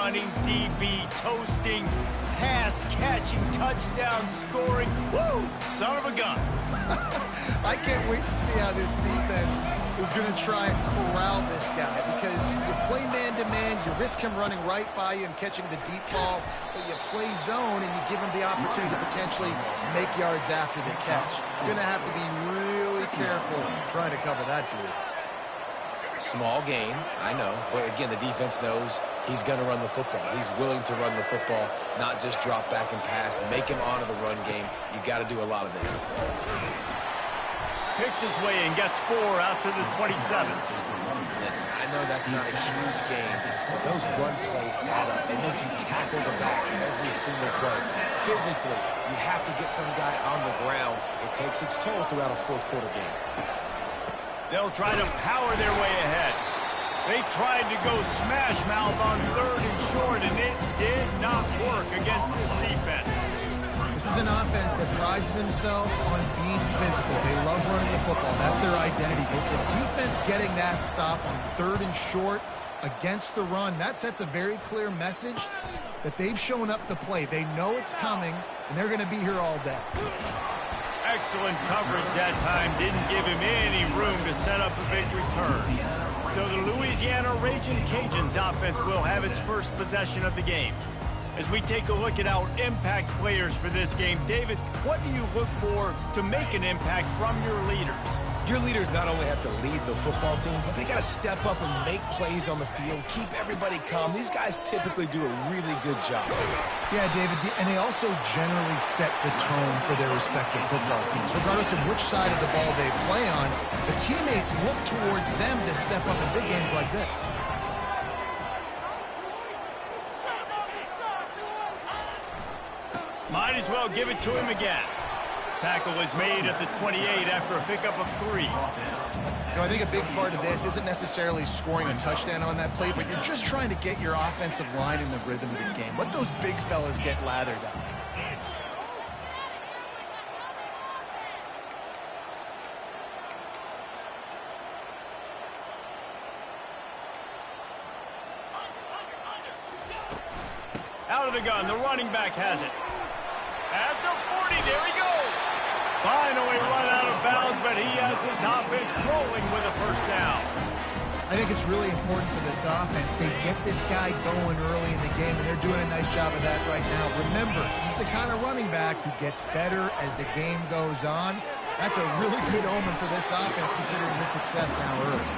running DB, toasting, pass, catching, touchdown, scoring. Woo! Son of a gun. I can't wait to see how this defense is going to try and corral this guy, because you play man-to-man, you risk him running right by you and catching the deep ball, but you play zone and you give him the opportunity to potentially make yards after the catch. You're going to have to be really careful trying to cover that dude. Small game, I know, but again, the defense knows he's going to run the football. He's willing to run the football, not just drop back and pass, make him honor the run game. You got to do a lot of this. Picks his way and gets 4 out to the 27. Listen, I know that's not a huge game, but those run plays add up. They make you tackle the back every single play. Physically, you have to get some guy on the ground. It takes its toll throughout a fourth quarter game. They'll try to power their way ahead. They tried to go smash mouth on 3rd and short, and it did not work against this defense. This is an offense that prides themselves on being physical. They love running the football. That's their identity. But the defense getting that stop on 3rd and short against the run, that sets a very clear message that they've shown up to play. They know it's coming, and they're going to be here all day. Excellent coverage that time. Didn't give him any room to set up a big return. So the Louisiana Raging Cajuns offense will have its first possession of the game. As we take a look at our impact players for this game, David, what do you look for to make an impact from your leaders? Your leaders not only have to lead the football team, but they got to step up and make plays on the field, keep everybody calm. These guys typically do a really good job. Yeah, David, and they also generally set the tone for their respective football teams. Regardless of which side of the ball they play on, the teammates look towards them to step up in big games like this. Might as well give it to him again. Tackle is made at the 28 after a pickup of 3. You know, I think a big part of this isn't necessarily scoring a touchdown on that play, but you're just trying to get your offensive line in the rhythm of the game. Let those big fellas get lathered up. Out of the gun, the running back has it. At the 40, there he goes. Finally run out of bounds, but he has this offense rolling with a first down. I think it's really important for this offense. They get this guy going early in the game, and they're doing a nice job of that right now. Remember, he's the kind of running back who gets better as the game goes on. That's a really good omen for this offense, considering his success now early.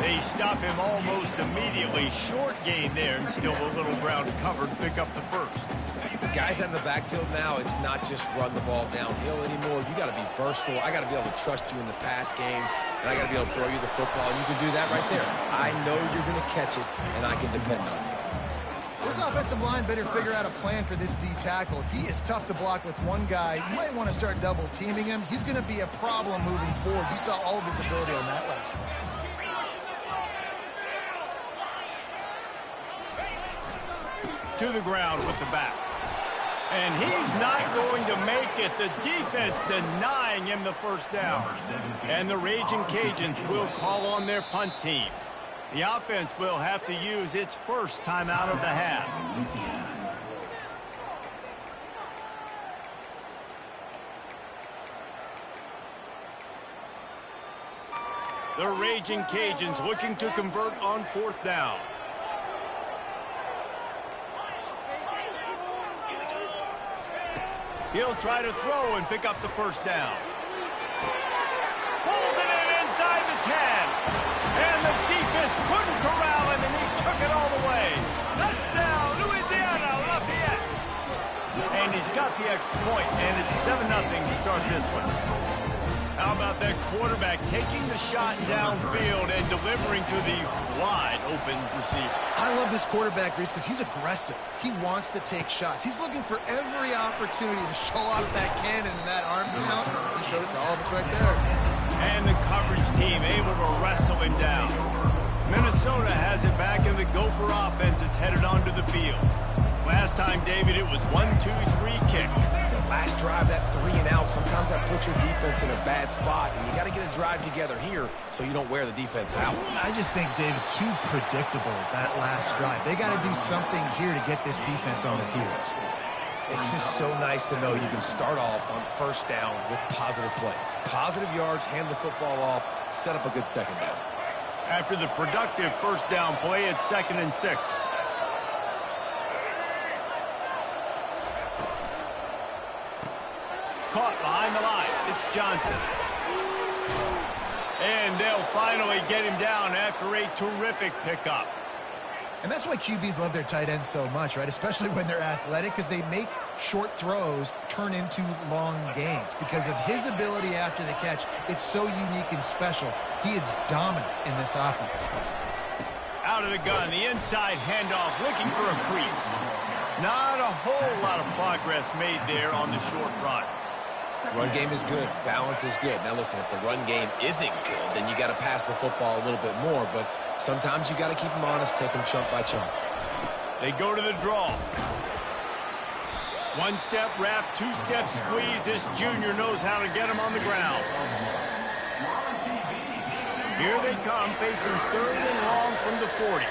They stop him almost immediately. Short gain there, and still a little ground covered. Pick up the first. Guys out of the backfield now, it's not just run the ball downhill anymore. You got to be versatile. I got to be able to trust you in the pass game, and I got to be able to throw you the football, and you can do that right there. I know you're going to catch it, and I can depend on you. This offensive line better figure out a plan for this D tackle. He is tough to block with one guy. You might want to start double teaming him. He's going to be a problem moving forward. You saw all of his ability on that last play. To the ground with the back. And he's not going to make it. The defense denying him the first down. And the Raging Cajuns will call on their punt team. The offense will have to use its first timeout of the half. The Raging Cajuns looking to convert on 4th down. He'll try to throw and pick up the first down. Pulls it in inside the 10. And the defense couldn't corral him, and he took it all the way. Touchdown, Louisiana Lafayette. And he's got the extra point, and it's 7-0 to start this one. How about that quarterback taking the shot downfield and delivering to the wide-open receiver? I love this quarterback, Reese, because he's aggressive. He wants to take shots. He's looking for every opportunity to show off that cannon and that arm talent. He showed it to all of us right there. And the coverage team able to wrestle him down. Minnesota has it back, and the Gopher offense is headed onto the field. Last time, David, it was 1-2-3 kick. The last drive, that 3 and out, sometimes that puts your defense in a bad spot, and you got to get a drive together here so you don't wear the defense out. I just think, David, too predictable, that last drive. They got to do something here to get this defense on their heels. It's just so nice to know you can start off on first down with positive plays. Positive yards, hand the football off, set up a good second down. After the productive first down play, it's 2nd and 6. Caught behind the line. It's Johnson. And they'll finally get him down after a terrific pickup. And that's why QBs love their tight ends so much, right? Especially when they're athletic, because they make short throws turn into long gains. Because of his ability after the catch, it's so unique and special. He is dominant in this offense. Out of the gun, the inside handoff, looking for a crease. Not a whole lot of progress made there on the short run. Run game is good. Balance is good. Now, listen, if the run game isn't good, then you got to pass the football a little bit more. But sometimes you got to keep them honest, take them chunk by chunk. They go to the draw. One-step wrap, two-step squeeze. This junior knows how to get him on the ground. Here they come, facing 3rd and long from the 40.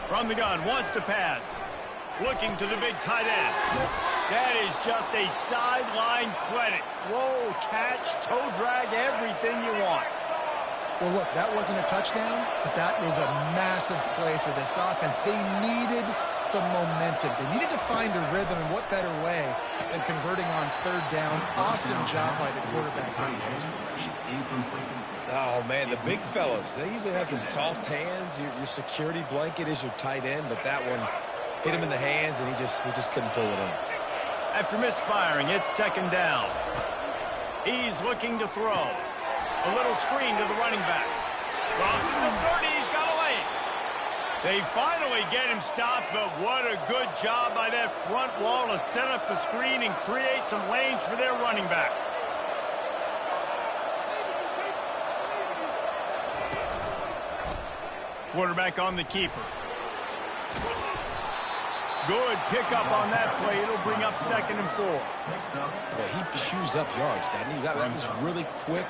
From the gun, wants to pass. Looking to the big tight end. That is just a sideline credit. Throw, catch, toe drag, everything you want. Well, look, that wasn't a touchdown, but that was a massive play for this offense. They needed some momentum. They needed to find a rhythm, and what better way than converting on 3rd down. Awesome job by the quarterback getting those progression. Oh, man, the big fellas, they usually have the soft hands. Your security blanket is your tight end, but that one hit him in the hands, and he just couldn't pull it in. After misfiring, it's 2nd down. He's looking to throw. A little screen to the running back. Crossing the 30, he's got a lane. They finally get him stopped, but what a good job by that front wall to set up the screen and create some lanes for their running back. Quarterback on the keeper. Good pickup on that play. It'll bring up 2nd and 4. Well, he chews up yards, doesn't he? That was really quick,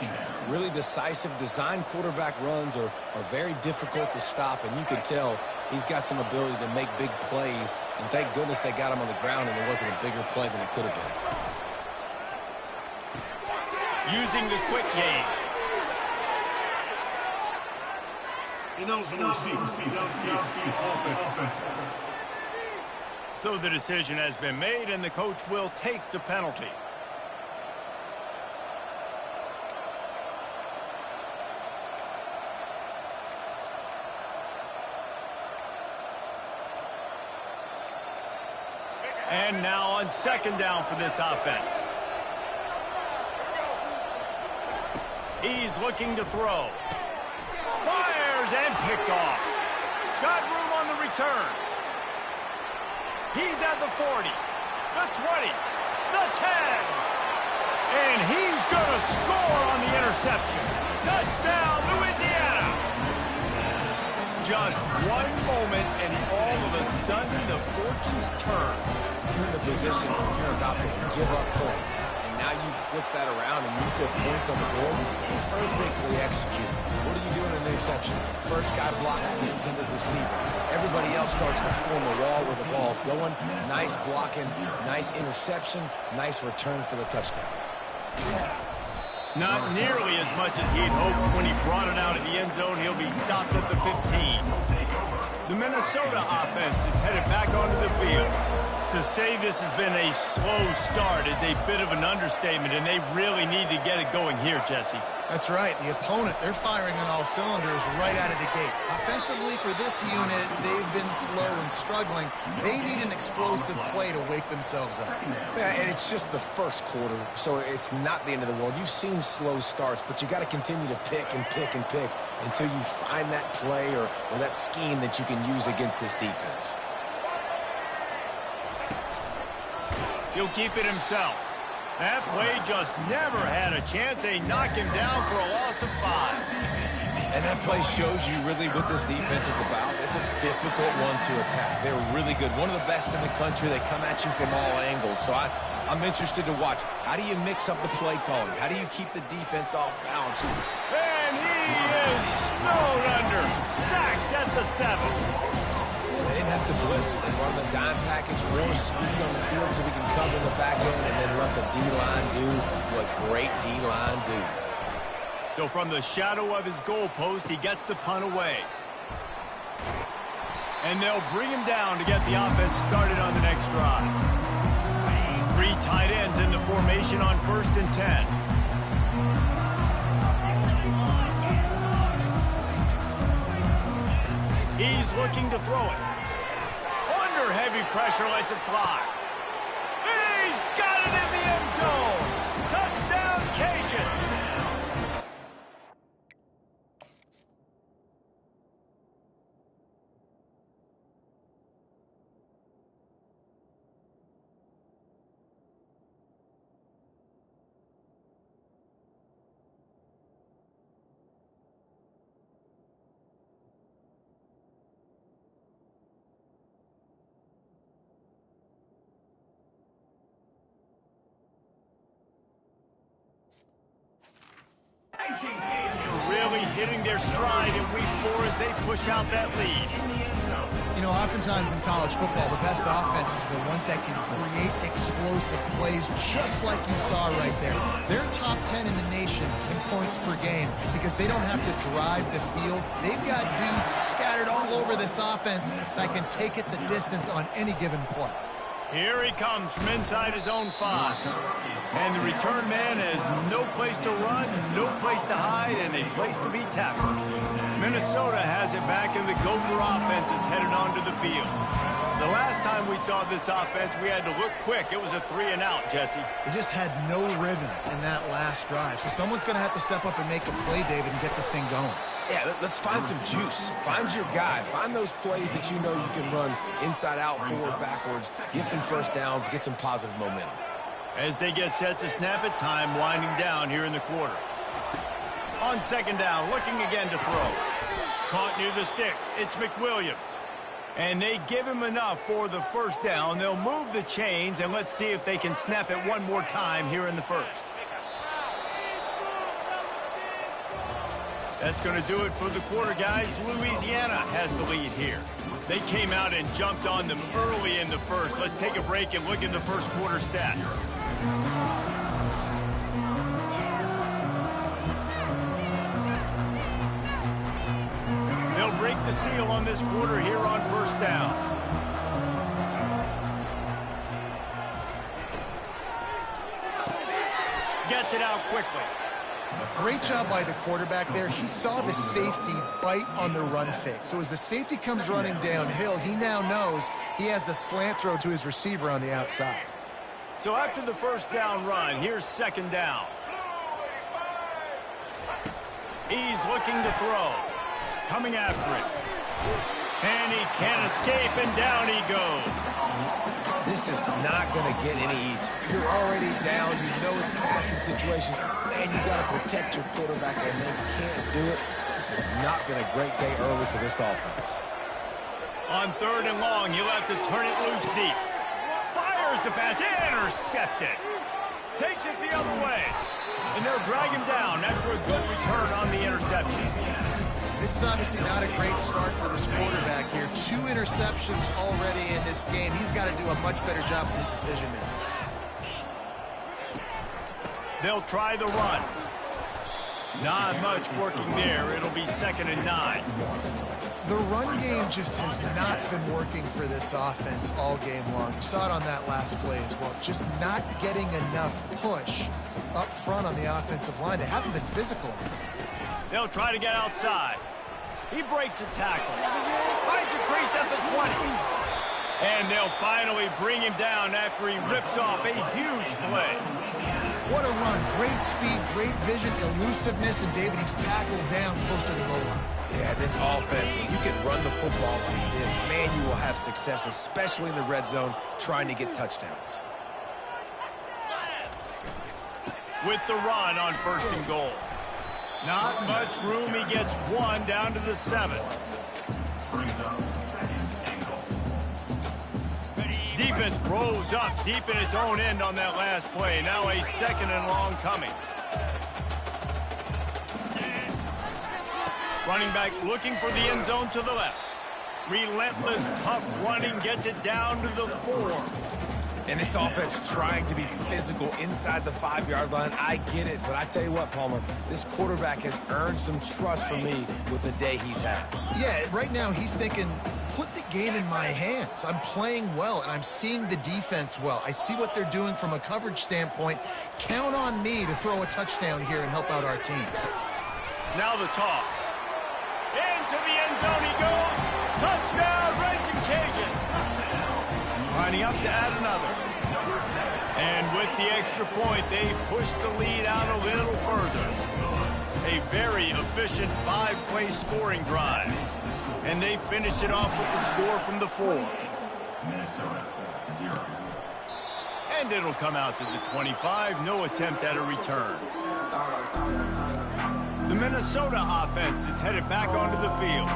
really decisive. Design quarterback runs are very difficult to stop, and you can tell he's got some ability to make big plays. And thank goodness they got him on the ground, and it wasn't a bigger play than it could have been. Using the quick game. So the decision has been made, and the coach will take the penalty. And now on 2nd down for this offense. He's looking to throw. Fires and picked off. Got room on the return. He's at the 40, the 20, the 10. And he's going to score on the interception. Touchdown, Louisiana. Just one moment, and all of a sudden, the fortunes turn. You're in a position where you're about to give up points. And now you flip that around and you put points on the board. Perfectly executed. What do you do in an interception? First guy blocks the intended receiver. Everybody else starts to form a wall where the ball's going. Nice blocking, nice interception, nice return for the touchdown. Not nearly as much as he'd hoped when he brought it out of the end zone. He'll be stopped at the 15. The Minnesota offense is headed back onto the field. To say this has been a slow start is a bit of an understatement, and they really need to get it going here, Jesse. That's right. The opponent, they're firing on all cylinders right out of the gate. Offensively, for this unit, they've been slow and struggling. They need an explosive play to wake themselves up. Yeah, and it's just the first quarter, so it's not the end of the world. You've seen slow starts, but you got to continue to pick and pick and pick until you find that play or that scheme that you can use against this defense. He'll keep it himself. That play just never had a chance. They knock him down for a loss of 5. And that play shows you really what this defense is about. It's a difficult one to attack. They're really good. One of the best in the country. They come at you from all angles. So I'm interested to watch. How do you mix up the play calling? How do you keep the defense off balance? And he is snowed under. Sacked at the 7. They didn't have to blitz. They run the dime package, more speed on the field so we can cover the back end and then let the D-line do what great D-line do. So from the shadow of his goalpost, he gets the punt away. And they'll bring him down to get the offense started on the next drive. 3 tight ends in the formation on 1st and 10. He's looking to throw it. Under heavy pressure, lets it fly. He's got it in the end zone. Touchdown, Cajuns. Really hitting their stride in week 4 as they push out that lead. You know, oftentimes in college football, the best offenses are the ones that can create explosive plays just like you saw right there. They're top 10 in the nation in points per game because they don't have to drive the field. They've got dudes scattered all over this offense that can take it the distance on any given play. Here he comes from inside his own 5. And the return man has no place to run, no place to hide, and a place to be tackled. Minnesota has it back, and the Gopher offense is headed onto the field. The last time we saw this offense, we had to look quick. It was a 3-and-out, Jesse. They just had no rhythm in that last drive. So someone's going to have to step up and make a play, David, and get this thing going. Yeah, let's find some juice. Find your guy. Find those plays that you know you can run inside out, forward, backwards. Get some first downs. Get some positive momentum. As they get set to snap it, time winding down here in the quarter. On 2nd down, looking again to throw. Caught near the sticks. It's McWilliams. And they give him enough for the 1st down. They'll move the chains, and let's see if they can snap it one more time here in the 1st. That's going to do it for the quarter, guys. Louisiana has the lead here. They came out and jumped on them early in the 1st. Let's take a break and look at the 1st quarter stats. They'll break the seal on this quarter here on 1st down. Gets it out quickly. Great job by the quarterback there. He saw the safety bite on the run fake. So as the safety comes running downhill, he now knows he has the slant throw to his receiver on the outside. So after the 1st down run, here's 2nd down. He's looking to throw. Coming after it. And he can't escape, and down he goes. This is not going to get any easier. You're already down. You know it's a passing situation. And you got to protect your quarterback, and they can't do it. This has not been a great day early for this offense. On 3rd and long, he'll have to turn it loose deep. Fires the pass. Intercepted. Takes it the other way. And they'll drag him down after a good return on the interception. This is obviously not a great start for this quarterback here. 2 interceptions already in this game. He's got to do a much better job with his decision-making. They'll try the run. Not much working there. It'll be 2nd and 9. The run game just has not been working for this offense all game long. You saw it on that last play as well. Just not getting enough push up front on the offensive line. They haven't been physical. They'll try to get outside. He breaks a tackle. Finds a crease at the 20. And they'll finally bring him down after he rips off a huge play. What a run. Great speed, great vision, elusiveness, and David, he's tackled down close to the goal line. Yeah, this offense, when you can run the football like this, man, you will have success, especially in the red zone, trying to get touchdowns. With the run on 1st and goal. Not much room. He gets one down to the 7. Defense rolls up deep in its own end on that last play. Now a 2nd and long coming. Running back looking for the end zone to the left. Relentless, tough running gets it down to the 4. And this offense trying to be physical inside the 5-yard line. I get it, but I tell you what, Palmer, this quarterback has earned some trust from me with the day he's had. Yeah, right now he's thinking, put the game in my hands. I'm playing well, and I'm seeing the defense well. I see what they're doing from a coverage standpoint. Count on me to throw a touchdown here and help out our team. Now the toss. Into the end zone he goes. Touchdown, Raging Cajun. Lining up to add another. And with the extra point, they push the lead out a little further. A very efficient 5-play scoring drive. And they finish it off with the score from the 4. And it'll come out to the 25. No attempt at a return. The Minnesota offense is headed back onto the field.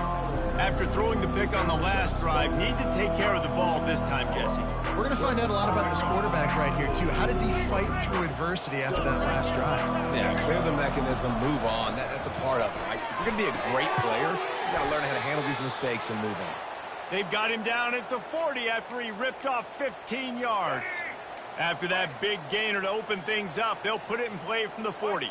After throwing the pick on the last drive, need to take care of the ball this time, Jesse. We're going to find out a lot about this quarterback right here, too. How does he fight through adversity after that last drive? Yeah, clear the mechanism, move on. That's a part of it, right? If you're going to be a great player, you got to learn how to handle these mistakes and move on. They've got him down at the 40 after he ripped off 15 yards. After that big gainer to open things up, they'll put it in play from the 40.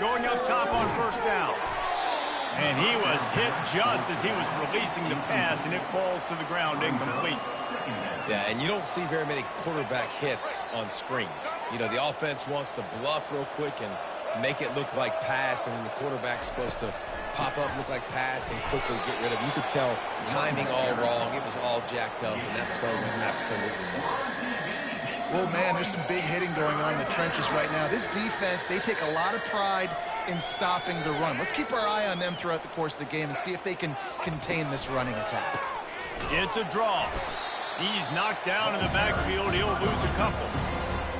Going up top on 1st down. And he was hit just as he was releasing the pass, and it falls to the ground incomplete. Yeah, and you don't see very many quarterback hits on screens. You know, the offense wants to bluff real quick and make it look like pass, and then the quarterback's supposed to pop up, look like pass, and quickly get rid of it. You could tell timing all wrong. It was all jacked up, and that play went absolutely nowhere. Well, man, there's some big hitting going on in the trenches right now. This defense, they take a lot of pride in stopping the run. Let's keep our eye on them throughout the course of the game and see if they can contain this running attack. It's a draw. He's knocked down in the backfield. He'll lose a couple.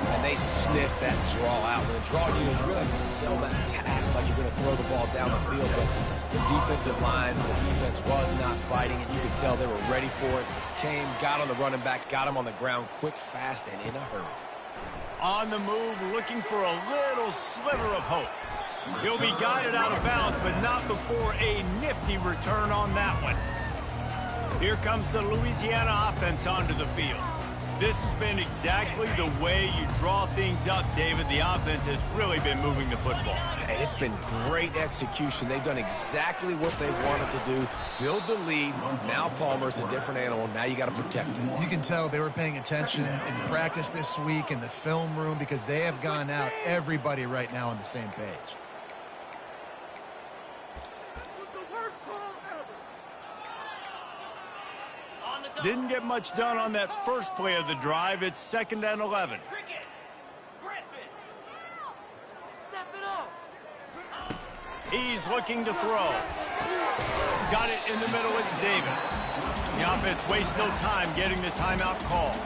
And they sniff that draw out. When a draw, you really have to sell that pass like you're going to throw the ball down the field. But the defensive line, the defense was not fighting, and you could tell they were ready for it. Came, got on the running back, got him on the ground quick, fast, and in a hurry. On the move, looking for a little sliver of hope. He'll be guided out of bounds, but not before a nifty return on that one. Here comes the Louisiana offense onto the field. This has been exactly the way you draw things up, David. The offense has really been moving the football. And it's been great execution. They've done exactly what they wanted to do. Build the lead. Now Palmer's a different animal. Now you got to protect him. You can tell they were paying attention in practice this week in the film room because they have gone out, everybody right now on the same page. Didn't get much done on that first play of the drive. It's 2nd and 11. He's looking to throw. Got it in the middle. It's Davis. The offense wastes no time getting the timeout call.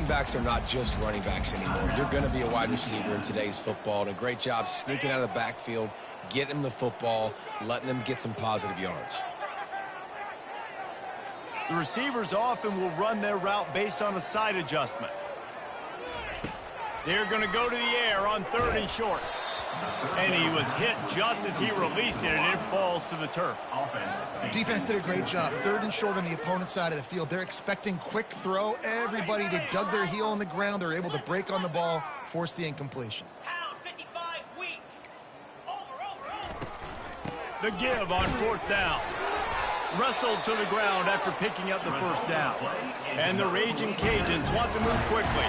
backs are not just running backs anymore. You're going to be a wide receiver in today's football, and a great job sneaking out of the backfield, getting them the football, letting them get some positive yards. The receivers often will run their route based on a side adjustment. They're going to go to the air on 3rd and short. And he was hit just as he released it, and it falls to the turf. Defense did a great job. 3rd and short on the opponent's side of the field. They're expecting quick throw. Everybody, they dug their heel on the ground. They're able to break on the ball, force the incompletion. The give on 4th down. Wrestled to the ground after picking up the 1st down. And the Raging Cajuns want to move quickly.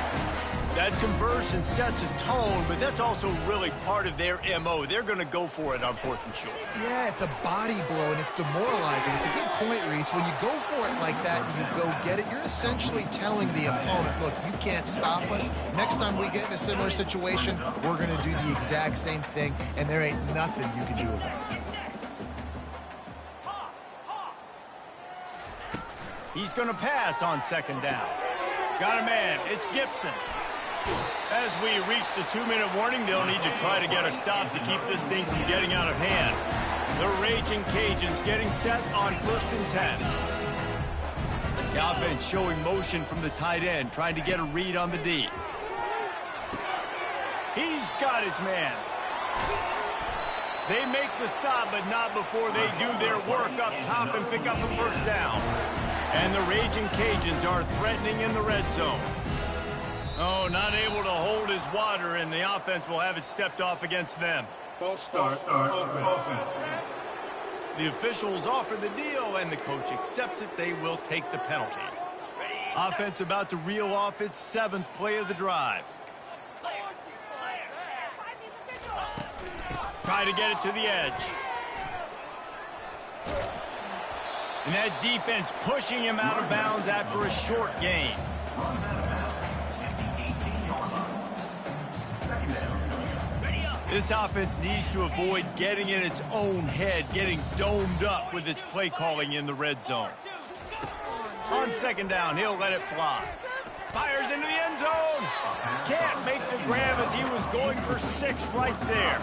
That conversion sets a tone, but that's also really part of their MO. They're going to go for it on 4th and short. Yeah, it's a body blow, and it's demoralizing. It's a good point, Reese. When you go for it like that and you go get it, you're essentially telling the opponent, look, you can't stop us. Next time we get in a similar situation, we're going to do the exact same thing, and there ain't nothing you can do about it. He's going to pass on 2nd down. Got a man. It's Gibson. As we reach the 2-minute warning, they'll need to try to get a stop to keep this thing from getting out of hand. The Raging Cajuns getting set on 1st and 10. The offense showing motion from the tight end, trying to get a read on the D. He's got his man. They make the stop, but not before they do their work up top and pick up the 1st down. And the Raging Cajuns are threatening in the red zone. Oh, not able to hold his water, and the offense will have it stepped off against them. False start. Offense. The officials offer the deal, and the coach accepts it. They will take the penalty. Offense about to reel off its 7th play of the drive. Try to get it to the edge. And that defense pushing him out of bounds after a short gain. This offense needs to avoid getting in its own head, getting domed up with its play calling in the red zone. On 2nd down, he'll let it fly. Fires into the end zone. Can't make the grab as he was going for 6 right there.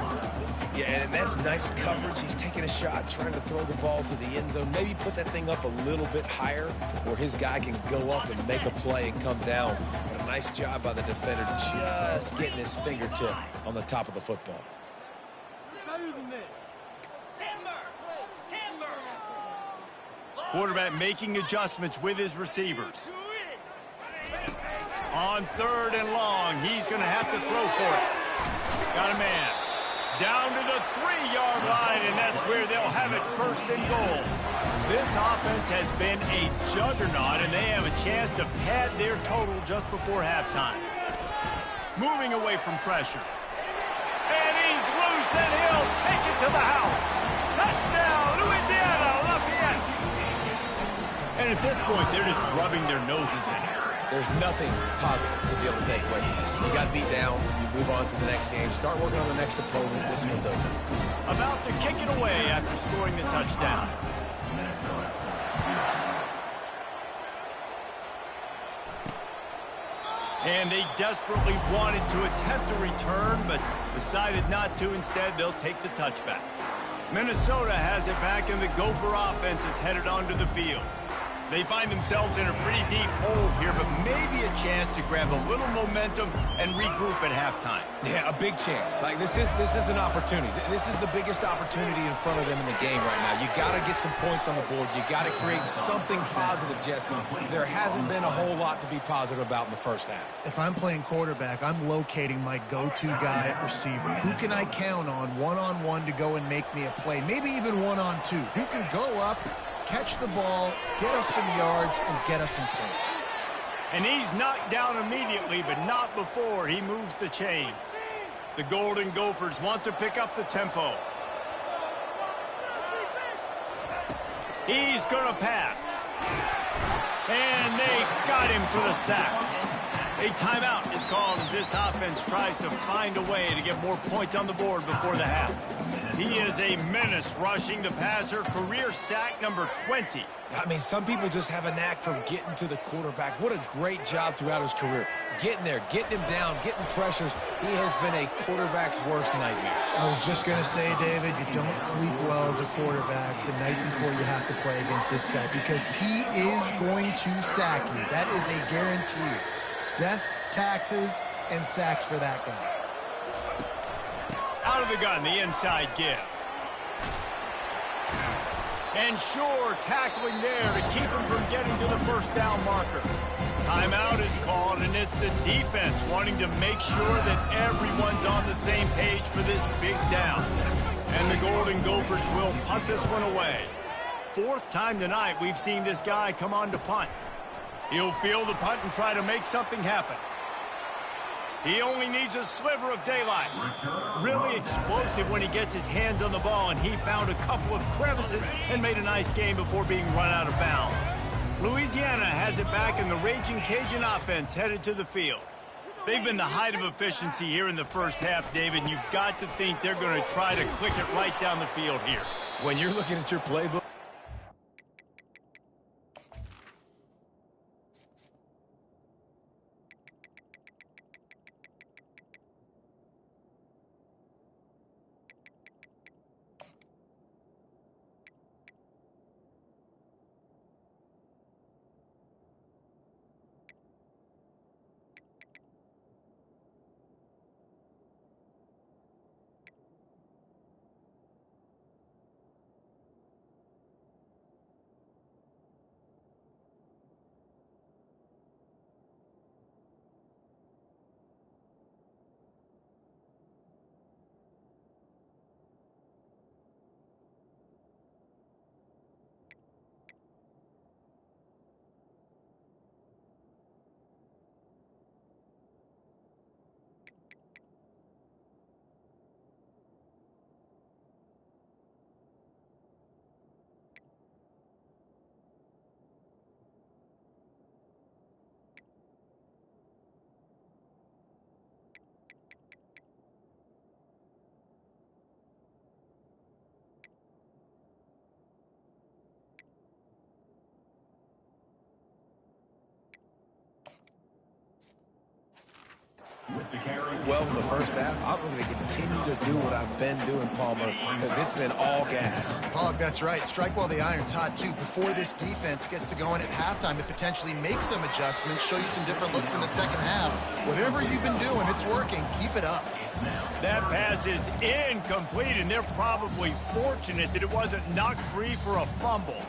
Yeah, and that's nice coverage. He's taking a shot, trying to throw the ball to the end zone. Maybe put that thing up a little bit higher where his guy can go up and make a play and come down. But a nice job by the defender just getting his fingertip on the top of the football. Quarterback making adjustments with his receivers. On 3rd and long, he's going to have to throw for it. Got a man. Down to the 3-yard line, and that's where they'll have it 1st and goal. This offense has been a juggernaut, and they have a chance to pad their total just before halftime. Moving away from pressure. And he's loose, and he'll take it to the house. Touchdown, Louisiana Lafayette. And at this point, they're just rubbing their noses in it. There's nothing positive to be able to take away from this. You got beat down, you move on to the next game, start working on the next opponent. This one's over. About to kick it away after scoring the touchdown. And they desperately wanted to attempt a return, but decided not to. Instead, they'll take the touchback. Minnesota has it back, and the Gopher offense is headed onto the field. They find themselves in a pretty deep hole here, but maybe a chance to grab a little momentum and regroup at halftime. Yeah, a big chance. Like, this is an opportunity. This is the biggest opportunity in front of them in the game right now. You got to get some points on the board. You got to create something positive, Jesse. There hasn't been a whole lot to be positive about in the first half. If I'm playing quarterback, I'm locating my go-to guy at receiver. Who can I count on one-on-one to go and make me a play? Maybe even one-on-two. Who can go up, catch the ball, get us some yards, and get us some points. And he's knocked down immediately, but not before he moves the chains. The Golden Gophers want to pick up the tempo. He's going to pass. And they got him for the sack. A timeout is called as this offense tries to find a way to get more points on the board before the half. He is a menace rushing the passer, career sack number 20. I mean, some people just have a knack for getting to the quarterback. What a great job throughout his career. Getting there, getting him down, getting pressures. He has been a quarterback's worst nightmare. I was just going to say, David, you don't sleep well as a quarterback the night before you have to play against this guy because he is going to sack you. That is a guarantee. Death, taxes, and sacks for that guy. Out of the gun, the inside give. And sure, tackling there to keep him from getting to the first down marker. Timeout is called, and it's the defense wanting to make sure that everyone's on the same page for this big down. And the Golden Gophers will punt this one away. Fourth time tonight we've seen this guy come on to punt. He'll field the punt and try to make something happen. He only needs a sliver of daylight. Really explosive when he gets his hands on the ball, and he found a couple of crevices and made a nice game before being run out of bounds. Louisiana has it back, and the Raging Cajun offense headed to the field. They've been the height of efficiency here in the first half, David, and you've got to think they're going to try to click it right down the field here. When you're looking at your playbook, well, in the first half, I'm going to continue to do what I've been doing, Palmer, because it's been all gas. Hog, that's right. Strike while the iron's hot, too. Before this defense gets to going at halftime, it potentially makes some adjustments, show you some different looks in the second half. Whatever you've been doing, it's working. Keep it up. That pass is incomplete, and they're probably fortunate that it wasn't knocked free for a fumble.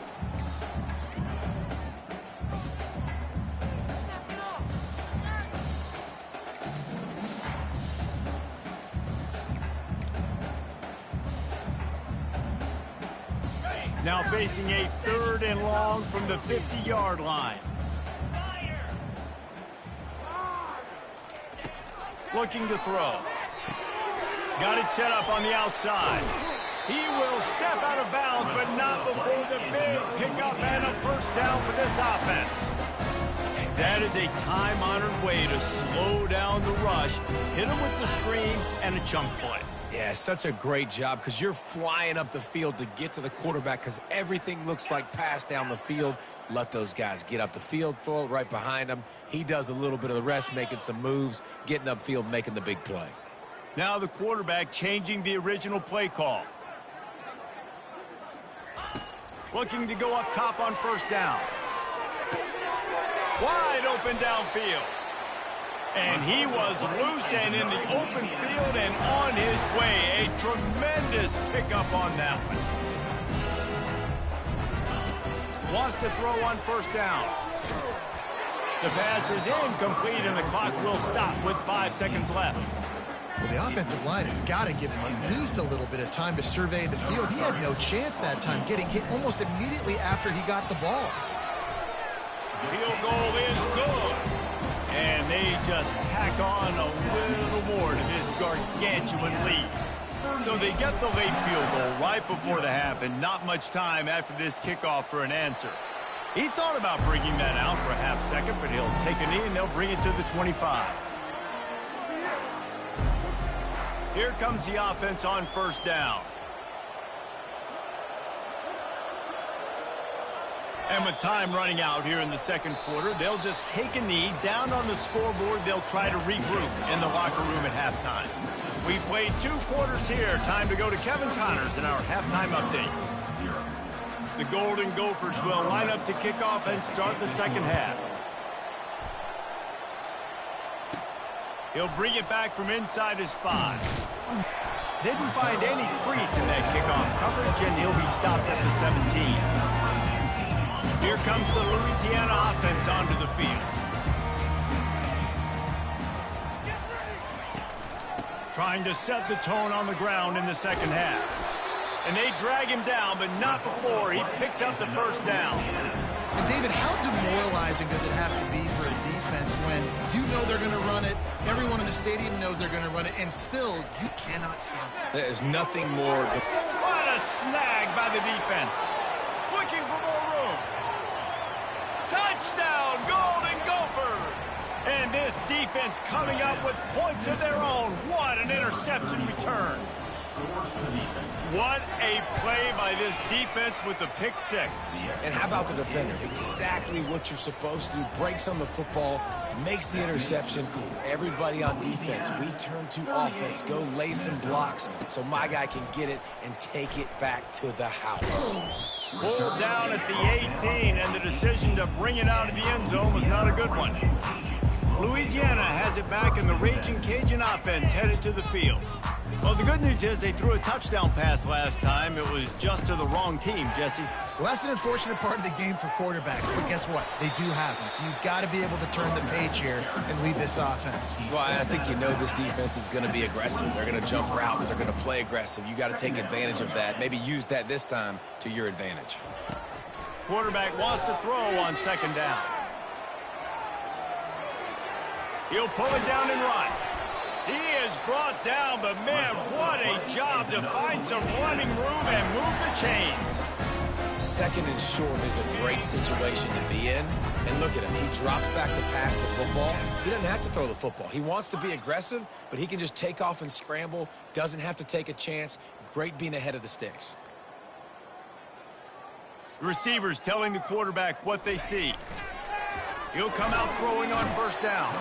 Now facing a 3rd and long from the 50-yard line. Looking to throw. Got it set up on the outside. He will step out of bounds, but not before the big pickup and a first down for this offense. That is a time-honored way to slow down the rush, hit him with the screen, and a chunk play. Yeah, such a great job because you're flying up the field to get to the quarterback because everything looks like pass down the field. Let those guys get up the field, throw it right behind him. He does a little bit of the rest, making some moves, getting upfield, making the big play. Now the quarterback changing the original play call. Looking to go up top on first down. Wide open downfield. And he was loose and in the open field and on his way. A tremendous pickup on that one. Wants to throw on first down. The pass is incomplete and the clock will stop with 5 seconds left. Well, the offensive line has got to give him at least a little bit of time to survey the field. He had no chance that time, getting hit almost immediately after he got the ball. Field goal is good. And they just tack on a little more to this gargantuan lead. So they get the late field goal right before the half and not much time after this kickoff for an answer. He thought about bringing that out for a half second, but he'll take a knee and they'll bring it to the 25. Here comes the offense on first down. And with time running out here in the second quarter, they'll just take a knee. Down on the scoreboard, they'll try to regroup in the locker room at halftime. We played 2 quarters here. Time to go to Kevin Connors in our halftime update. The Golden Gophers will line up to kick off and start the second half. He'll bring it back from inside his 5. Didn't find any crease in that kickoff coverage, and he'll be stopped at the 17. Here comes the Louisiana offense onto the field. Trying to set the tone on the ground in the second half. And they drag him down, but not before he picks up the first down. And David, how demoralizing does it have to be for a defense when you know they're going to run it, everyone in the stadium knows they're going to run it, and still you cannot stop it? There's nothing more. What a snag by the defense. Looking for more room. Touchdown, Golden Gophers! And this defense coming up with points of their own. What an interception return. What a play by this defense with the pick 6. And how about the defender? Exactly what you're supposed to do. Breaks on the football, makes the interception. Everybody on defense, we turn to offense. Go lay some blocks so my guy can get it and take it back to the house. Pulled down at the 18, and the decision to bring it out of the end zone was not a good one. Louisiana has it back, and the Raging Cajun offense headed to the field. Well, the good news is they threw a touchdown pass last time. It was just to the wrong team, Jesse. Well, that's an unfortunate part of the game for quarterbacks, but guess what? They do happen. So you've got to be able to turn the page here and lead this offense. Well, I think you know this defense is going to be aggressive. They're going to jump routes. They're going to play aggressive. You got to take advantage of that. Maybe use that this time to your advantage. Quarterback wants to throw on second down. He'll pull it down and run. He is brought down, but man, what a job to find some running room and move the chains. Second and short is a great situation to be in. And look at him. He drops back to pass the football. He doesn't have to throw the football. He wants to be aggressive, but he can just take off and scramble. Doesn't have to take a chance. Great being ahead of the sticks. The receivers telling the quarterback what they see. He'll come out throwing on first down.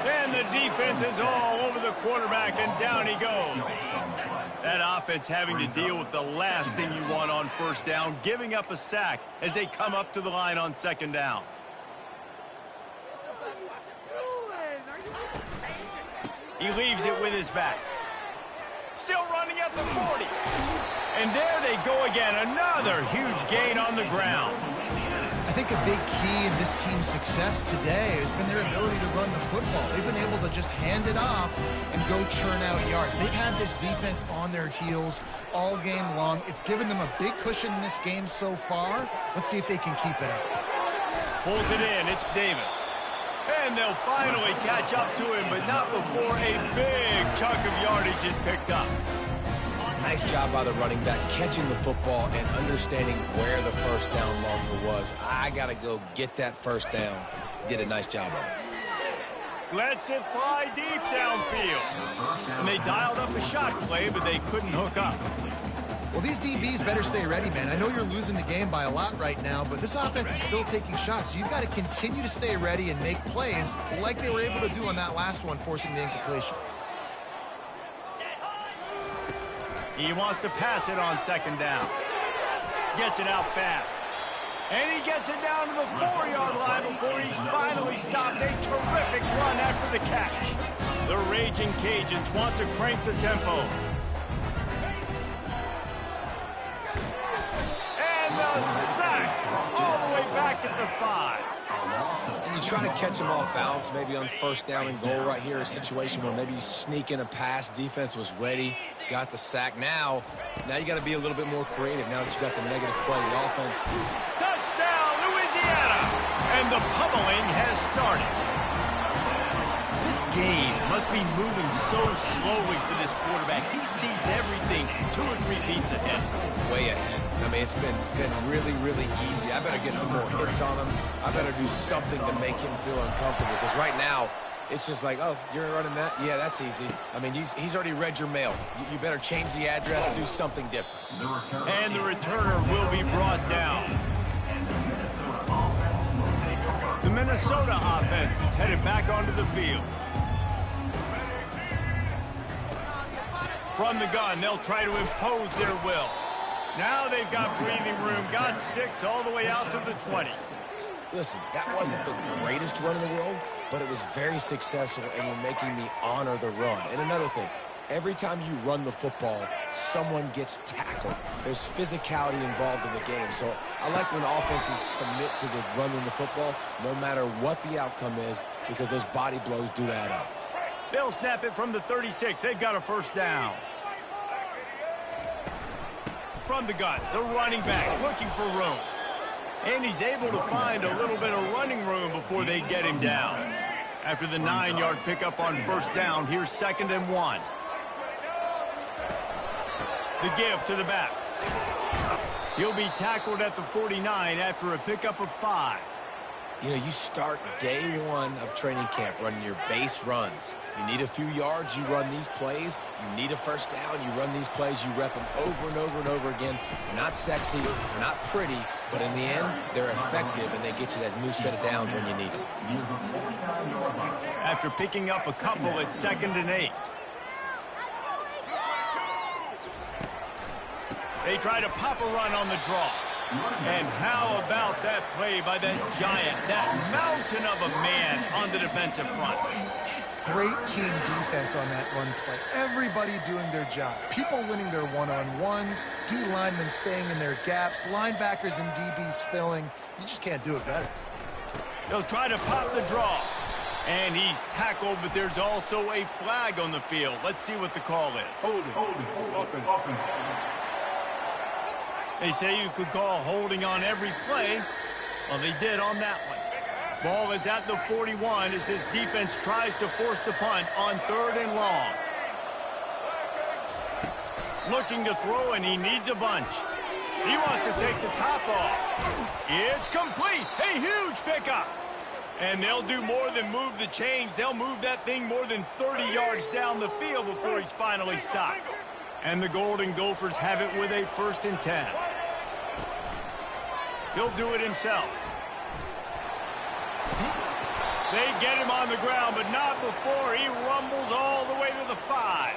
And the defense is all over the quarterback, and down he goes. That offense having to deal with the last thing you want on first down, giving up a sack as they come up to the line on second down. He leaves it with his back. Still running at the 40. And there they go again. Another huge gain on the ground. I think a big key in this team's success today has been their ability to run the football. They've been able to just hand it off and go churn out yards. They've had this defense on their heels all game long. It's given them a big cushion in this game so far. Let's see if they can keep it up. Pulls it in. It's Davis. And they'll finally catch up to him, but not before a big chunk of yardage is picked up. Nice job by the running back, catching the football and understanding where the first down marker was. I got to go get that first down. Did a nice job of it. Lets it fly deep downfield. And they dialed up a shot play, but they couldn't hook up. Well, these DBs better stay ready, man. I know you're losing the game by a lot right now, but this offense is still taking shots. So you've got to continue to stay ready and make plays like they were able to do on that last one, forcing the incompletion. He wants to pass it on second down. Gets it out fast. And he gets it down to the 4-yard line before he's finally stopped. A terrific run after the catch. The Raging Cajuns want to crank the tempo. And the sack all the way back at the 5. And you try to catch him off balance, maybe on first down and goal right here, a situation where maybe you sneak in a pass. Defense was ready, got the sack. Now you got to be a little bit more creative now that you got the negative play, the offense. Touchdown, Louisiana! And the pummeling has started. This game must be moving so slowly for this quarterback. He sees everything 2 or 3 beats ahead. Way ahead. I mean, it's been really, really easy. I better get some more hits on him. I better do something to make him feel uncomfortable, because right now, it's just like, oh, you're running that? Yeah, that's easy. I mean, he's already read your mail. You better change the address, do something different. And the returner will be brought down. Minnesota offense is headed back onto the field. From the gun, they'll try to impose their will. Now they've got breathing room, got 6 all the way out to the 20. Listen, that wasn't the greatest run in the world, but it was very successful, and you're making me honor the run. And another thing, every time you run the football, someone gets tackled. There's physicality involved in the game. So I like when offenses commit to the running the football, no matter what the outcome is, because those body blows do add up. They'll snap it from the 36. They've got a first down. From the gun, the running back looking for room. And he's able to find a little bit of running room before they get him down. After the 9-yard pickup on first down, here's 2nd and 1. The give to the back. He'll be tackled at the 49 after a pickup of 5. You know, you start day 1 of training camp running your base runs. You need a few yards, you run these plays. You need a first down, you run these plays. You rep them over and over and over again. They're not sexy, they're not pretty, but in the end, they're effective, and they get you that new set of downs when you need them. After picking up a couple, it's 2nd and 8. They try to pop a run on the draw. And how about that play by that giant, that mountain of a man on the defensive front? Great team defense on that run play. Everybody doing their job. People winning their one-on-ones, D linemen staying in their gaps, linebackers and DBs filling. You just can't do it better. They'll try to pop the draw. And he's tackled, but there's also a flag on the field. Let's see what the call is. Hold it. They say you could call holding on every play. Well, they did on that one. Ball is at the 41 as this defense tries to force the punt on 3rd and long. Looking to throw, and he needs a bunch. He wants to take the top off. It's complete. A huge pickup. And they'll do more than move the chains. They'll move that thing more than 30 yards down the field before he's finally stopped. And the Golden Gophers have it with a 1st and 10. He'll do it himself. They get him on the ground, but not before he rumbles all the way to the 5.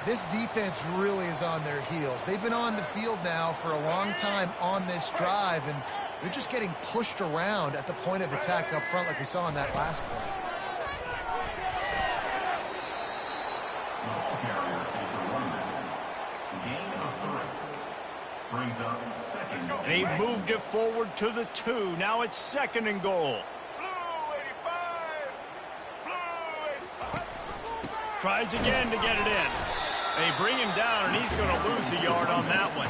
This defense really is on their heels. They've been on the field now for a long time on this drive, and they're just getting pushed around at the point of attack up front like we saw in that last play. They've moved it forward to the 2. Now it's 2nd and goal. Tries again to get it in. They bring him down, and he's going to lose a yard on that one.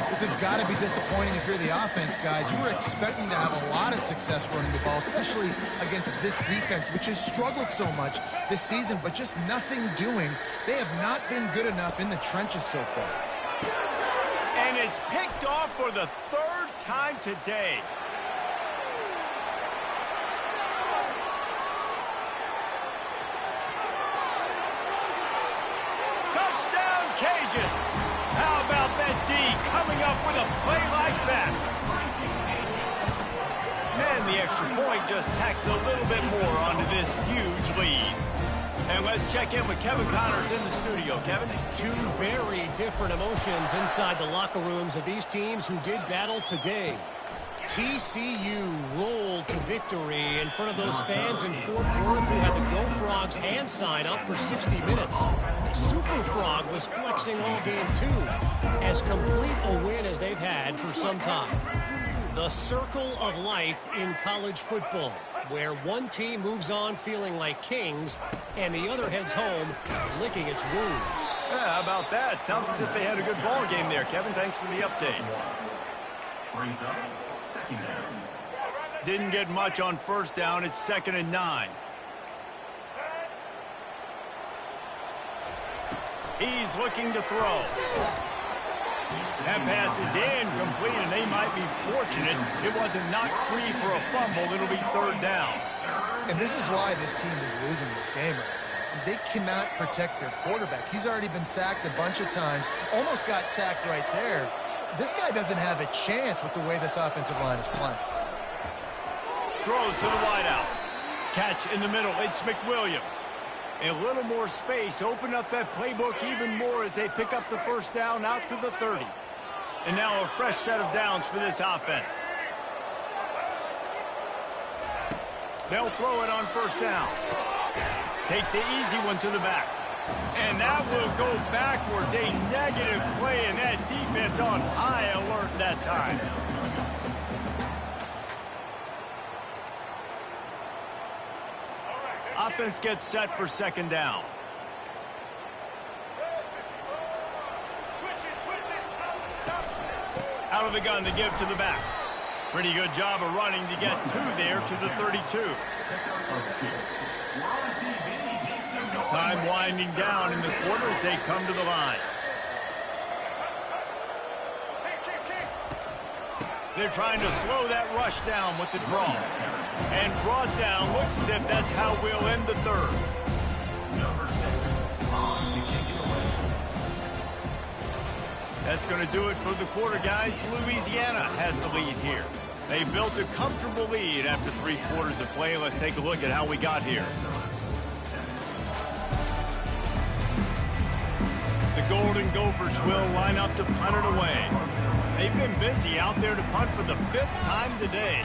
This has got to be disappointing if you're the offense, guys. You were expecting to have a lot of success running the ball, especially against this defense, which has struggled so much this season, but just nothing doing. They have not been good enough in the trenches so far. And it's picked off for the 3rd time today. Touchdown, Cajuns! How about that D coming up with a play like that? And the extra point just tacks a little bit more onto this huge lead. And let's check in with Kevin Connors in the studio. Kevin? 2 very different emotions inside the locker rooms of these teams who did battle today. TCU rolled to victory in front of those fans in Fort Worth who had the Go Frogs hand sign up for 60 minutes. Super Frog was flexing all game 2. As complete a win as they've had for some time. The circle of life in college football, where one team moves on feeling like kings and the other heads home licking its wounds. Yeah, how about that? Sounds as if they had a good ball game there. Kevin, thanks for the update. Didn't get much on first down. It's 2nd and 9. He's looking to throw. That pass is incomplete, and they might be fortunate it wasn't knocked free for a fumble. It'll be 3rd down. And this is why this team is losing this game. They cannot protect their quarterback. He's already been sacked a bunch of times. Almost got sacked right there. This guy doesn't have a chance with the way this offensive line is playing. throws to the wideout. Catch in the middle. It's McWilliams. A little more space. Open up that playbook even more as they pick up the first down out to the 30. And now a fresh set of downs for this offense. They'll throw it on first down. Takes the easy one to the back. And that will go backwards. A negative play, and that defense on high alert that time. Offense gets set for second down. Out of the gun to give to the back. Pretty good job of running to get there to the 32. Time winding down in the quarter as they come to the line. They're trying to slow that rush down with the draw. And brought down. Looks as if that's how we'll end the third. That's going to do it for the quarter, guys. Louisiana has the lead here. They built a comfortable lead after 3 quarters of play. Let's take a look at how we got here. The Golden Gophers will line up to punt it away. They've been busy out there to punt for the 5th time today.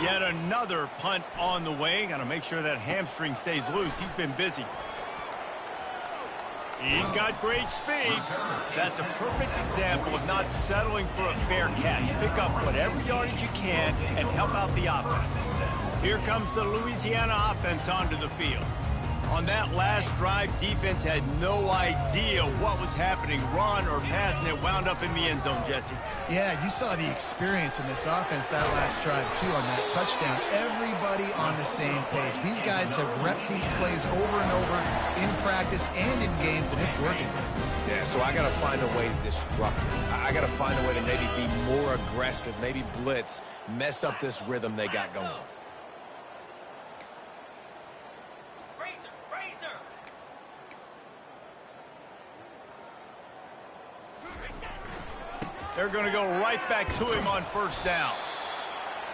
Yet another punt on the way. Got to make sure that hamstring stays loose. He's been busy. He's got great speed. That's a perfect example of not settling for a fair catch. Pick up whatever yardage you can and help out the offense. Here comes the Louisiana offense onto the field. On that last drive, defense had no idea what was happening, run or pass, and it wound up in the end zone, Jesse. Yeah, you saw the experience in this offense that last drive, too, on that touchdown. Everybody on the same page. These guys have repped these plays over and over in practice and in games, and it's working. Yeah, so I got to find a way to disrupt it. I got to find a way to maybe be more aggressive, maybe blitz, mess up this rhythm they got going. They're going to go right back to him on first down.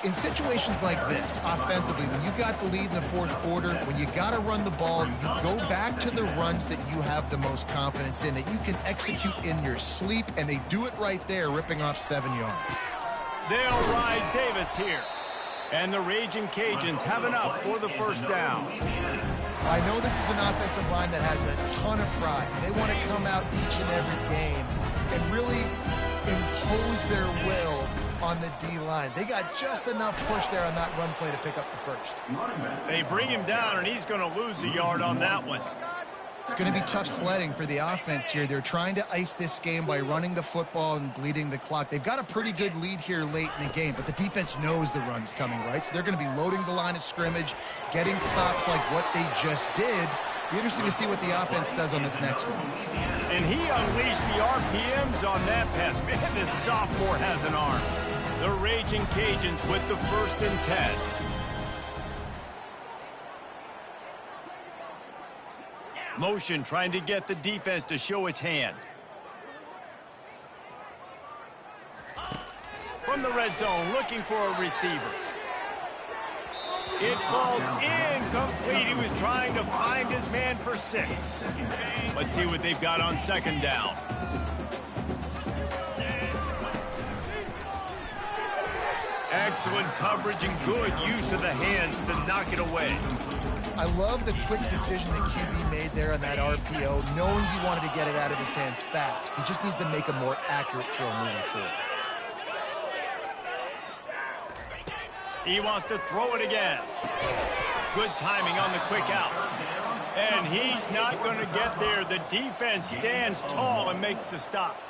In situations like this, offensively, when you got the lead in the 4th quarter, when you got to run the ball, you go back to the runs that you have the most confidence in, that you can execute in your sleep, and they do it right there, ripping off 7 yards. They'll ride Davis here. And the Raging Cajuns have enough for the first down. I know this is an offensive line that has a ton of pride. They want to come out each and every game and really impose their will on the D-line. They got just enough push there on that run play to pick up the first. They bring him down, and he's going to lose a yard on that one. It's going to be tough sledding for the offense here. They're trying to ice this game by running the football and bleeding the clock. They've got a pretty good lead here late in the game, but the defense knows the run's coming, right? So they're going to be loading the line of scrimmage, getting stops like what they just did. Be interesting to see what the offense does on this next one. And he unleashed the RPMs on that pass. Man, this sophomore has an arm. The Raging Cajuns with the 1st and 10. Motion trying to get the defense to show its hand. From the red zone, looking for a receiver. It falls incomplete. He was trying to find his man for 6. Let's see what they've got on second down. Excellent coverage and good use of the hands to knock it away. I love the quick decision that QB made there on that RPO, knowing he wanted to get it out of his hands fast. He just needs to make a more accurate throw moving forward. He wants to throw it again. Good timing on the quick out. And he's not going to get there. The defense stands tall and makes the stop.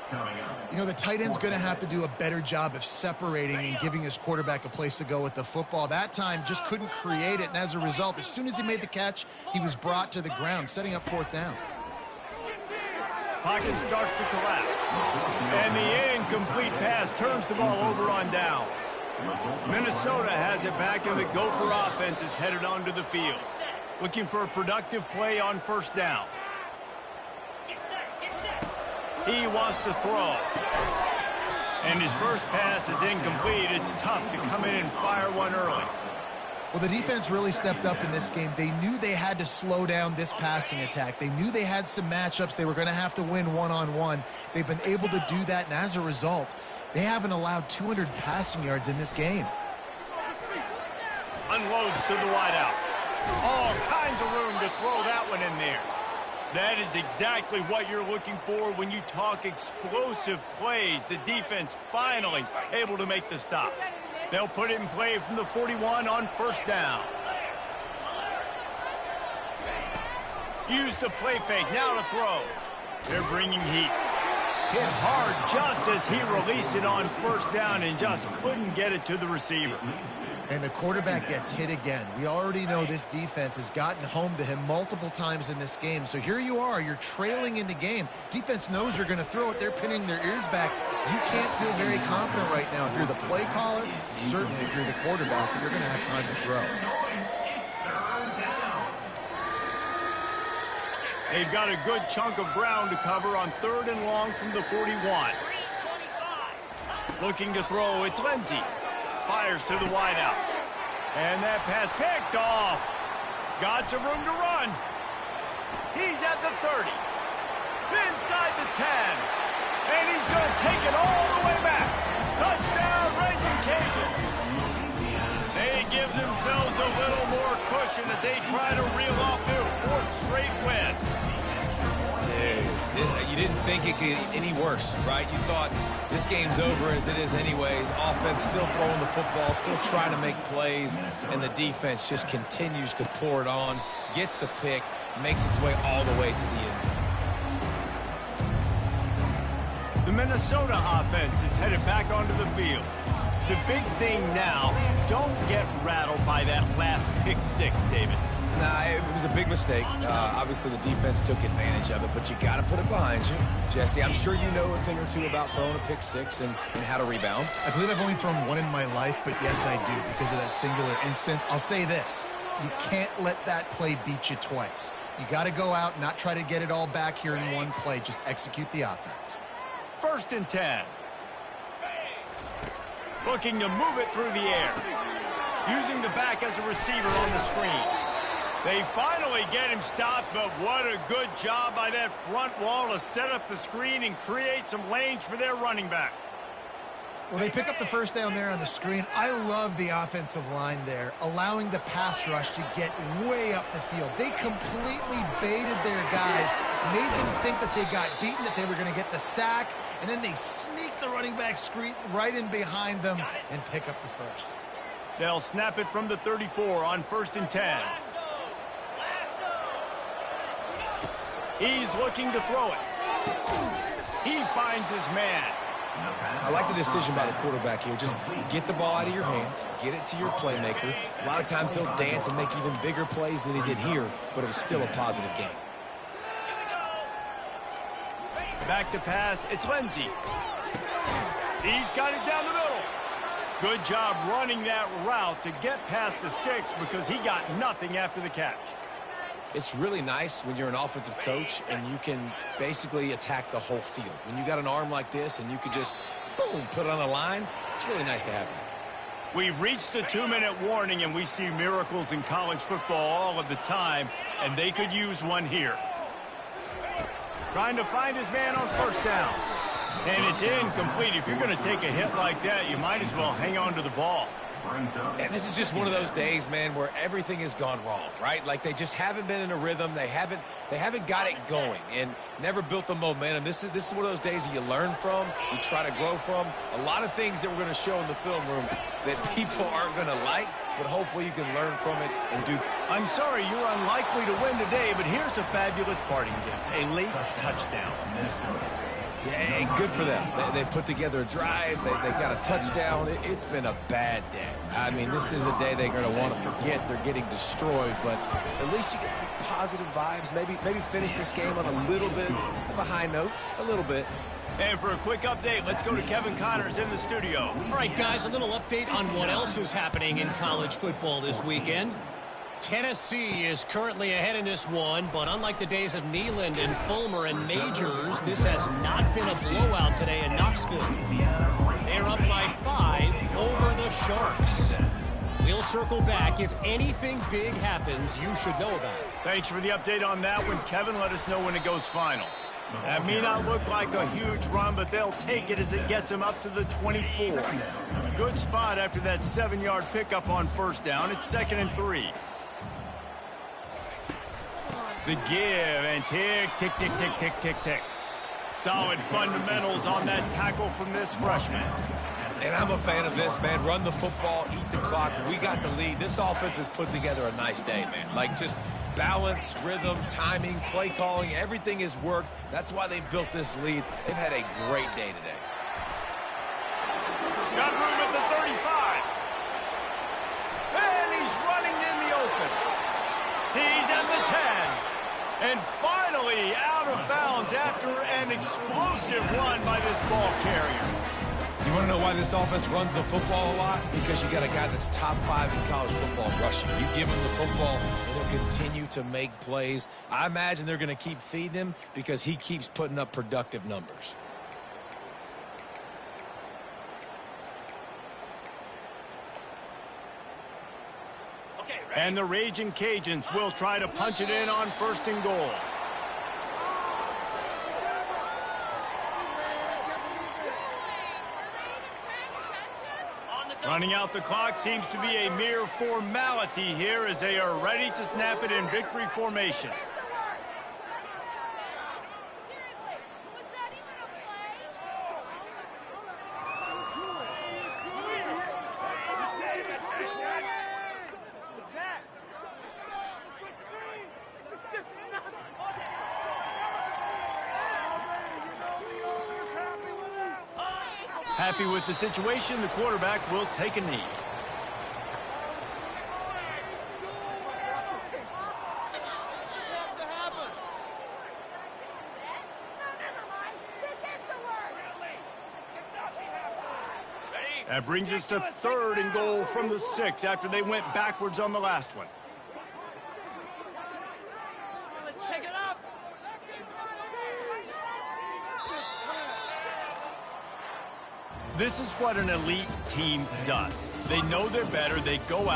You know, the tight end's going to have to do a better job of separating and giving his quarterback a place to go with the football. That time just couldn't create it, and as a result, as soon as he made the catch, he was brought to the ground, setting up 4th down. Pocket starts to collapse. And the incomplete pass turns the ball over on downs. Minnesota has it back, and the Gopher offense is headed onto the field. Looking for a productive play on first down. He wants to throw. And his first pass is incomplete. It's tough to come in and fire one early. Well, the defense really stepped up in this game. They knew they had to slow down this passing attack. They knew they had some matchups they were going to have to win one-on-one. They've been able to do that, and as a result, they haven't allowed 200 passing yards in this game. Unloads to the wideout. All kinds of room to throw that one in there. That is exactly what you're looking for when you talk explosive plays. The defense finally able to make the stop. They'll put it in play from the 41 on first down. Use the play fake, now to throw. They're bringing heat. Hit hard just as he released it on first down and just couldn't get it to the receiver. And the quarterback gets hit again. We already know this defense has gotten home to him multiple times in this game. So here you are, you're trailing in the game. Defense knows you're going to throw it. They're pinning their ears back. You can't feel very confident right now if you're the play caller, certainly if you're the quarterback, that you're going to have time to throw. They've got a good chunk of ground to cover on 3rd and long from the 41. Looking to throw, it's Lindsey. Fires to the wideout. And that pass picked off. Got some room to run. He's at the 30. Inside the 10. And he's going to take it all the way back. Touchdown, Raging Cajun. They give themselves a little more cushion as they try to reel off their 4th straight win. You didn't think it could get any worse, right? You thought this game's over as it is anyways. Offense still throwing the football, still trying to make plays, and the defense just continues to pour it on, gets the pick, makes its way all the way to the end zone. The Minnesota offense is headed back onto the field. The big thing now, don't get rattled by that last pick six, David. Nah, it was a big mistake. Obviously, the defense took advantage of it, but you got to put it behind you. Jesse, I'm sure you know a thing or two about throwing a pick six and how to rebound. I believe I've only thrown one in my life, but yes, I do, because of that singular instance. I'll say this. You can't let that play beat you twice. You got to go out and not try to get it all back here in one play. Just execute the offense. 1st and 10. Looking to move it through the air. Using the back as a receiver on the screen. They finally get him stopped, but what a good job by that front wall to set up the screen and create some lanes for their running back. Well, they pick up the first down there on the screen. I love the offensive line there, allowing the pass rush to get way up the field. They completely baited their guys, made them think that they got beaten, that they were going to get the sack, and then they sneak the running back screen right in behind them and pick up the first. They'll snap it from the 34 on 1st and 10. He's looking to throw it. He finds his man. I like the decision by the quarterback here. Just get the ball out of your hands, get it to your playmaker. A lot of times he'll dance and make even bigger plays than he did here, but it was still a positive game. Back to pass, it's Lindsey. He's got it down the middle. Good job running that route to get past the sticks because he got nothing after the catch. It's really nice when you're an offensive coach and you can basically attack the whole field. When you got an arm like this and you could just, boom, put it on a line, it's really nice to have that. We've reached the 2-minute warning, and we see miracles in college football all of the time, and they could use one here. Trying to find his man on first down. And it's incomplete. If you're going to take a hit like that, you might as well hang on to the ball. And this is just one of those days, man, where everything has gone wrong, right? Like they just haven't been in a rhythm. They haven't got it going and never built the momentum. This is one of those days that you learn from, you try to grow from. A lot of things that we're going to show in the film room that people aren't going to like, but hopefully you can learn from it and do. I'm sorry you're unlikely to win today, but here's a fabulous parting gift. A late touchdown. Yeah, good for them. They put together a drive. They got a touchdown. It's been a bad day. I mean, this is a day they're going to want to forget. They're getting destroyed, but at least you get some positive vibes. Maybe finish this game on a little bit of a high note, a little bit. And for a quick update, let's go to Kevin Connors in the studio. All right, guys, a little update on what else is happening in college football this weekend. Tennessee is currently ahead in this one, but unlike the days of Neyland and Fulmer and Majors, this has not been a blowout today in Knoxville. They're up by 5 over the Sharks. We'll circle back. If anything big happens, you should know about it. Thanks for the update on that one, Kevin. Let us know when it goes final. That may not look like a huge run, but they'll take it as it gets them up to the 24. Good spot after that 7-yard pickup on first down. It's 2nd and 3. The give and tick, tick, tick, tick, tick, tick, tick. Solid fundamentals on that tackle from this freshman. And I'm a fan of this, man. Run the football, eat the clock. We got the lead. This offense has put together a nice day, man. Like, just balance, rhythm, timing, play calling, everything has worked. That's why they've built this lead. They've had a great day today. Got room at the 35. And he's running in the open. He's at the 10. And finally out of bounds after an explosive run by this ball carrier. You want to know why this offense runs the football a lot? Because you got a guy that's top 5 in college football rushing. You give him the football, and he'll continue to make plays. I imagine they're going to keep feeding him because he keeps putting up productive numbers. And the Raging Cajuns will try to punch it in on 1st and goal. Running out the clock seems to be a mere formality here as they are ready to snap it in victory formation. Happy with the situation, the quarterback will take a knee. That brings us to 3rd and goal from the 6 after they went backwards on the last one. This is what an elite team does. They know they're better. They go out.